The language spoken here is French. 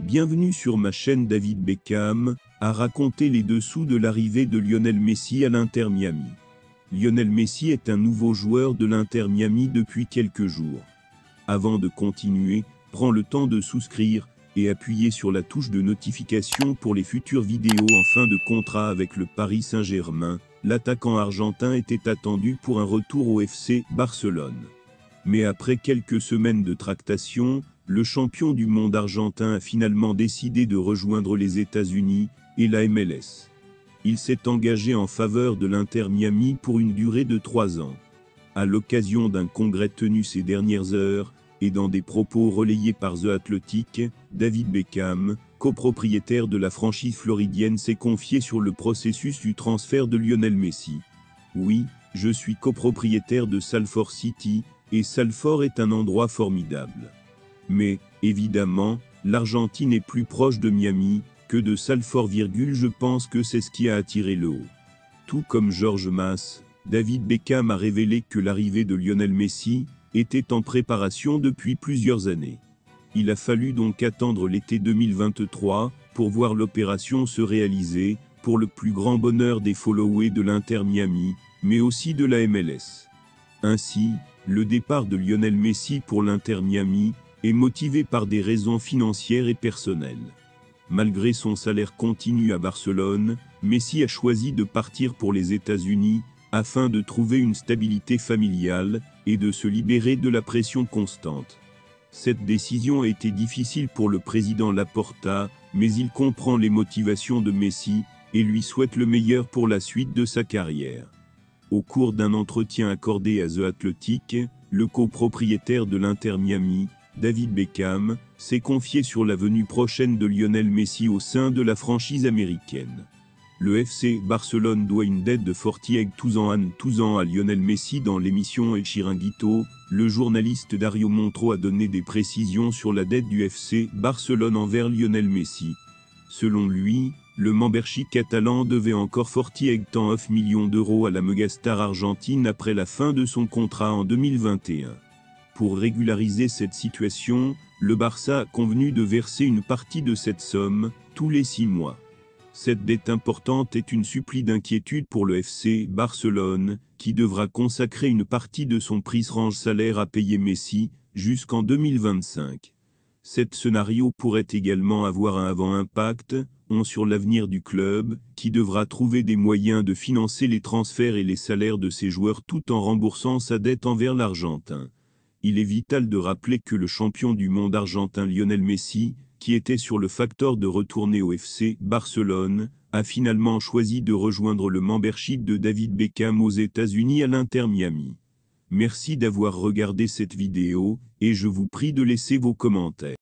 Bienvenue sur ma chaîne David Beckham, à raconter les dessous de l'arrivée de Lionel Messi à l'Inter Miami. Lionel Messi est un nouveau joueur de l'Inter Miami depuis quelques jours. Avant de continuer, prends le temps de souscrire et appuyer sur la touche de notification pour les futures vidéos en fin de contrat avec le Paris Saint-Germain. L'attaquant argentin était attendu pour un retour au FC Barcelone. Mais après quelques semaines de tractation, le champion du monde argentin a finalement décidé de rejoindre les États-Unis et la MLS. Il s'est engagé en faveur de l'Inter Miami pour une durée de 3 ans. À l'occasion d'un congrès tenu ces dernières heures, et dans des propos relayés par The Athletic, David Beckham, copropriétaire de la franchise floridienne, s'est confié sur le processus du transfert de Lionel Messi. Oui, je suis copropriétaire de Salford City, et Salford est un endroit formidable. Mais, évidemment, l'Argentine est plus proche de Miami que de Salford, je pense que c'est ce qui a attiré le haut. Tout comme George Mas, David Beckham a révélé que l'arrivée de Lionel Messi était en préparation depuis plusieurs années. Il a fallu donc attendre l'été 2023 pour voir l'opération se réaliser, pour le plus grand bonheur des followers de l'Inter Miami, mais aussi de la MLS. Ainsi, le départ de Lionel Messi pour l'Inter Miami est motivé par des raisons financières et personnelles. Malgré son salaire continu à Barcelone, Messi a choisi de partir pour les États-Unis afin de trouver une stabilité familiale et de se libérer de la pression constante. Cette décision a été difficile pour le président Laporta, mais il comprend les motivations de Messi et lui souhaite le meilleur pour la suite de sa carrière. Au cours d'un entretien accordé à The Athletic, le copropriétaire de l'Inter Miami, David Beckham, s'est confié sur la venue prochaine de Lionel Messi au sein de la franchise américaine. Le FC Barcelone doit une dette de 48 ans à Lionel Messi. Dans l'émission El Chiringuito, le journaliste Dario Montro a donné des précisions sur la dette du FC Barcelone envers Lionel Messi. Selon lui, le membership catalan devait encore 49 millions d'euros à la mégastar argentine après la fin de son contrat en 2021. Pour régulariser cette situation, le Barça a convenu de verser une partie de cette somme tous les 6 mois. Cette dette importante est une supplie d'inquiétude pour le FC Barcelone, qui devra consacrer une partie de son prix range salaire à payer Messi jusqu'en 2025. Cet scénario pourrait également avoir un avant-impact sur l'avenir du club, qui devra trouver des moyens de financer les transferts et les salaires de ses joueurs tout en remboursant sa dette envers l'Argentin. Il est vital de rappeler que le champion du monde argentin Lionel Messi, qui était sur le facteur de retourner au FC Barcelone, a finalement choisi de rejoindre le membership de David Beckham aux États-Unis à l'Inter Miami. Merci d'avoir regardé cette vidéo, et je vous prie de laisser vos commentaires.